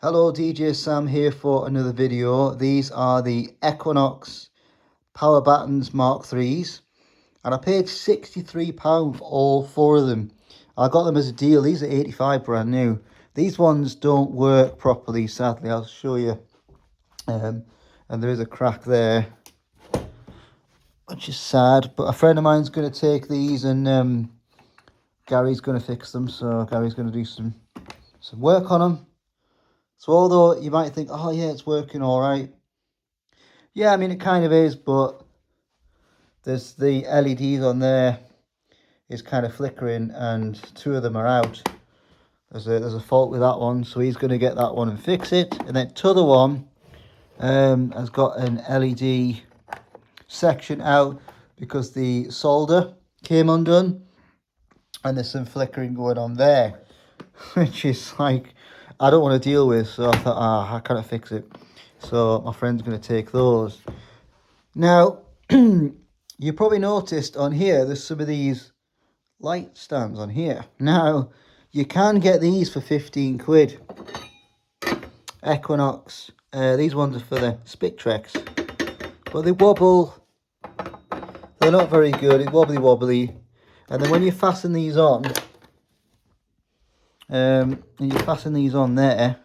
Hello, DJ Sam here for another video. These are the Equinox Power Battens Mark 3s, and I paid £63 for all four of them. I got them as a deal. These are 85 brand new. These ones don't work properly, sadly. I'll show you. And there is a crack there, which is sad. But a friend of mine's going to take these, and Gary's going to fix them. So Gary's going to do some work on them. So although you might think, oh yeah, it's working all right. Yeah, I mean, it kind of is, but there's the LEDs on there is kind of flickering and two of them are out. There's a fault with that one, so he's going to get that one and fix it. And then t'other one has got an LED section out because the solder came undone and there's some flickering going on there, which is like, I don't want to deal with. So I thought, how can I fix it? So my friend's going to take those. Now, you probably noticed on here, there's some of these light stands on here. Now, you can get these for 15 quid. Equinox. These ones are for the Spectrex. But they wobble. They're not very good. It's wobbly. And then when you fasten these on, and you fasten these on there,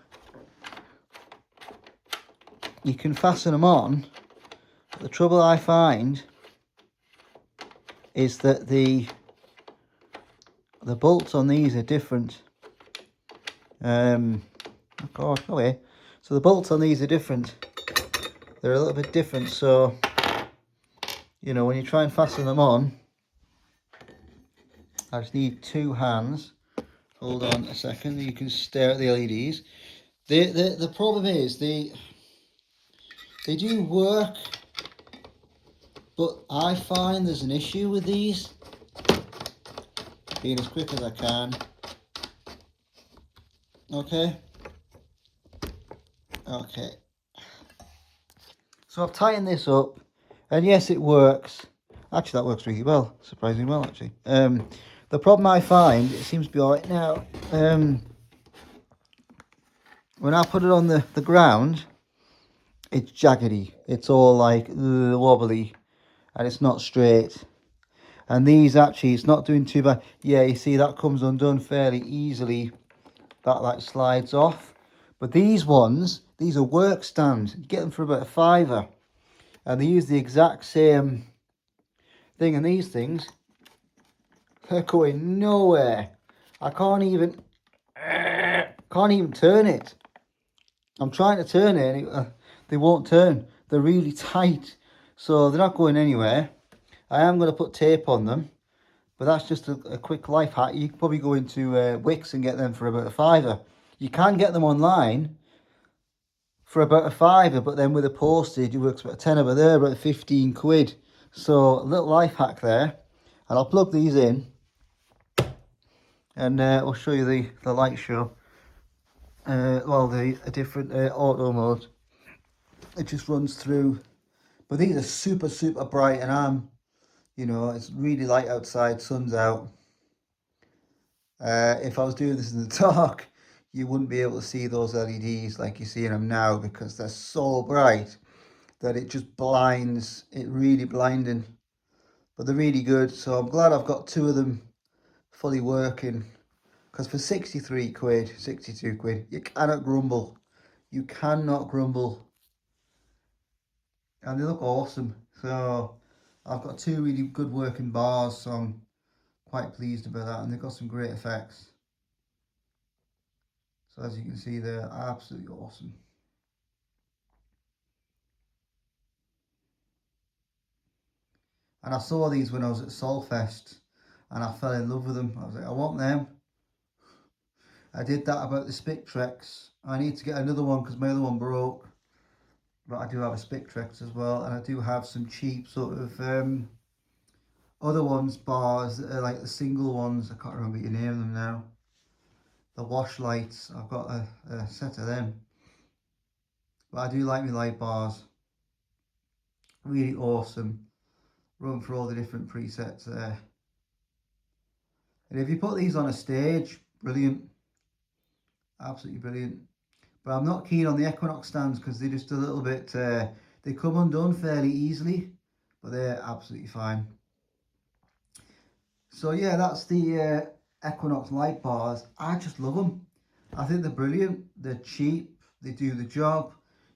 you can fasten them on. But the trouble I find is that the bolts on these are different. Oh God, go away. So the bolts on these are different. They're a little bit different. So, you know, when you try and fasten them on, I just need two hands. Hold on a second. You can stare at the LEDs. The problem is they do work, but I find there's an issue with these. Being as quick as I can. Okay. So I've tightened this up, and yes, it works. Actually, that works really well, surprisingly well, actually. The problem I find, it seems to be all right now, when I put it on the ground, it's jaggedy. It's all like wobbly, and it's not straight. And these actually, it's not doing too bad. Yeah, you see that comes undone fairly easily. That like slides off. But these ones, these are work stands. You get them for about a £5. And they use the exact same thing. And these things, they're going nowhere. I can't even turn it. I'm trying to turn it and they won't turn. They're really tight. So they're not going anywhere. I am going to put tape on them. But that's just a quick life hack. You can probably go into Wix and get them for about a £5. You can get them online for about a £5, but then with a postage, it works about a tenner, but they're about 15 quid. So a little life hack there. And I'll plug these in and I'll show you the light show. A different auto mode. It just runs through. But these are super bright, and you know, it's really light outside, sun's out. If I was doing this in the dark, you wouldn't be able to see those LEDs like you're seeing them now, because they're so bright that it just blinds. It really blinding. But they're really good, so I'm glad I've got two of them fully working, because for 63 quid, 62 quid, you cannot grumble. You cannot grumble. And they look awesome. So I've got two really good working bars, so I'm quite pleased about that, and they've got some great effects. So as you can see, they're absolutely awesome. And I saw these when I was at Solfest, and I fell in love with them. I was like, I want them. I did that about the Spectrex. I need to get another one because my other one broke. But I do have a Spectrex as well, and I do have some cheap sort of other ones, bars that are like the single ones. I can't remember your name of them now. The wash lights. I've got a set of them. But I do like my light bars. Really awesome. Run for all the different presets there. And if you put these on a stage, brilliant. Absolutely brilliant. But I'm not keen on the Equinox stands because they're just a little bit, they come undone fairly easily, but they're absolutely fine. So yeah, that's the Equinox light bars. I just love them. I think they're brilliant. They're cheap. They do the job.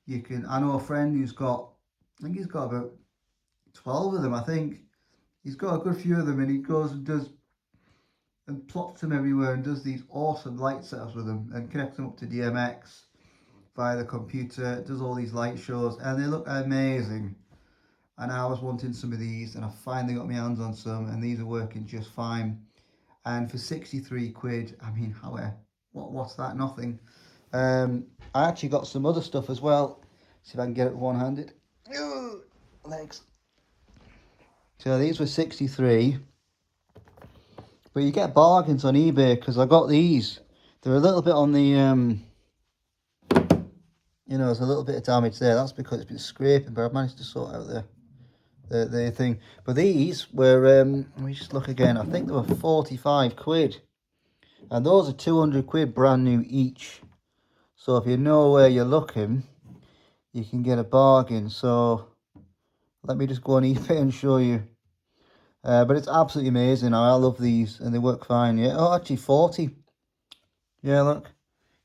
You can, I know a friend who's got, I think he's got about 12 of them, I think. He's got a good few of them, and he goes and does and plops them everywhere and does these awesome light setups with them and connects them up to DMX via the computer, does all these light shows, and they look amazing. And I was wanting some of these, and I finally got my hands on some, and these are working just fine. And for 63 quid, I mean, what's that? Nothing. I actually got some other stuff as well. See if I can get it one-handed. Legs. So these were 63. But you get bargains on eBay, because I got these. They're a little bit on the, you know, there's a little bit of damage there. That's because it's been scraping, but I've managed to sort out the thing. But these were, let me just look again. I think they were 45 quid. And those are 200 quid brand new each. So if you know where you're looking, you can get a bargain. So let me just go on eBay and show you. But it's absolutely amazing. I love these, and they work fine. Yeah. Oh, actually 40. Yeah, look.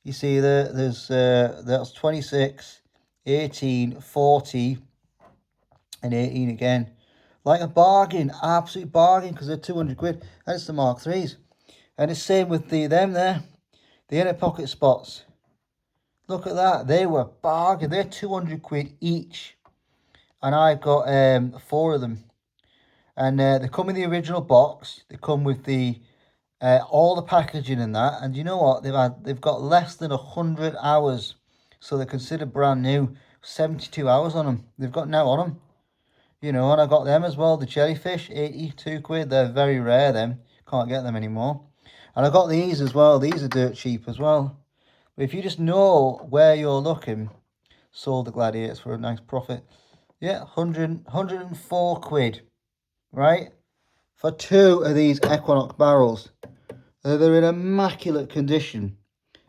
You see there's that's 26, 18, 40, and 18 again. Like a bargain, absolute bargain, because they're 200 quid. That's the Mark 3s. And it's same with them there. The inner pocket spots. Look at that. They were bargain. They're 200 quid each. And I got 4 of them. And they come in the original box. They come with the all the packaging and that. And you know what? They've got less than 100 hours. So they're considered brand new. 72 hours on them. They've got now on them. You know, and I got them as well. The jellyfish, 82 quid. They're very rare, them. Can't get them anymore. And I got these as well. These are dirt cheap as well. But if you just know where you're looking, sold the gladiators for a nice profit. Yeah, 104 quid, right? For 2 of these Equinox barrels. They're in immaculate condition.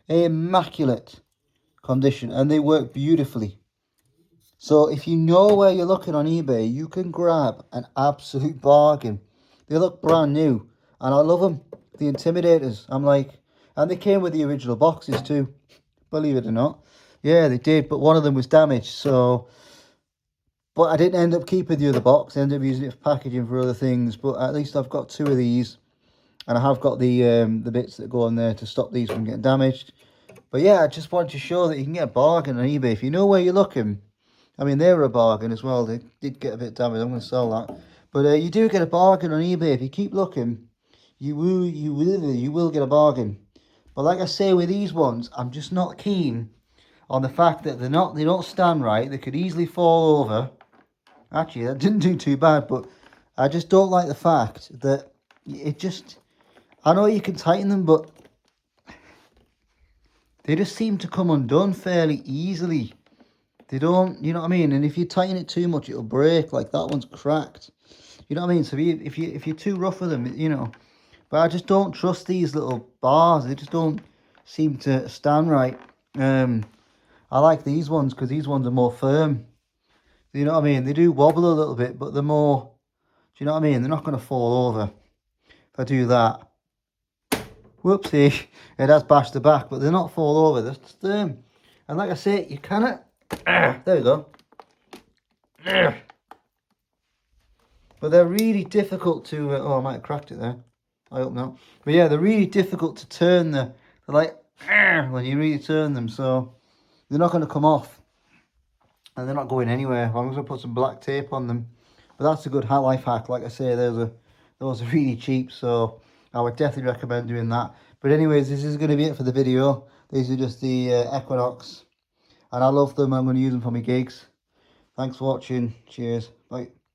Immaculate condition. And they work beautifully. So if you know where you're looking on eBay, you can grab an absolute bargain. They look brand new. And I love them. The Intimidators. I'm like... And they came with the original boxes too. Believe it or not. Yeah, they did. But one of them was damaged. So... But I didn't end up keeping the other box. I ended up using it for packaging for other things. But at least I've got 2 of these. And I have got the bits that go on there to stop these from getting damaged. But yeah, I just wanted to show that you can get a bargain on eBay. If you know where you're looking... I mean, they were a bargain as well. They did get a bit damaged. I'm going to sell that. But you do get a bargain on eBay. If you keep looking, you will get a bargain. But like I say with these ones, I'm just not keen on the fact that they don't stand right. They could easily fall over. Actually, that didn't do too bad, but I just don't like the fact that it just... I know you can tighten them, but they just seem to come undone fairly easily. They don't, you know what I mean? And if you tighten it too much, it'll break. Like that one's cracked. You know what I mean? So if you're too rough with them, you know. But I just don't trust these little bars. They just don't seem to stand right. I like these ones because these ones are more firm. You know what I mean? They do wobble a little bit, but they're more, do you know what I mean? They're not going to fall over if I do that. Whoopsie. It has bashed the back, but they're not fall over. They're just firm. And like I say, you cannot... There we go. But they're really difficult to... oh, I might have cracked it there. I hope not. But yeah, they're really difficult to turn. They're like... when you really turn them. So they're not going to come off. And they're not going anywhere. I'm going to put some black tape on them. But that's a good life hack. Like I say, those are really cheap. So I would definitely recommend doing that. But anyways, this is going to be it for the video. These are just the Equinox. And I love them. I'm going to use them for my gigs. Thanks for watching. Cheers.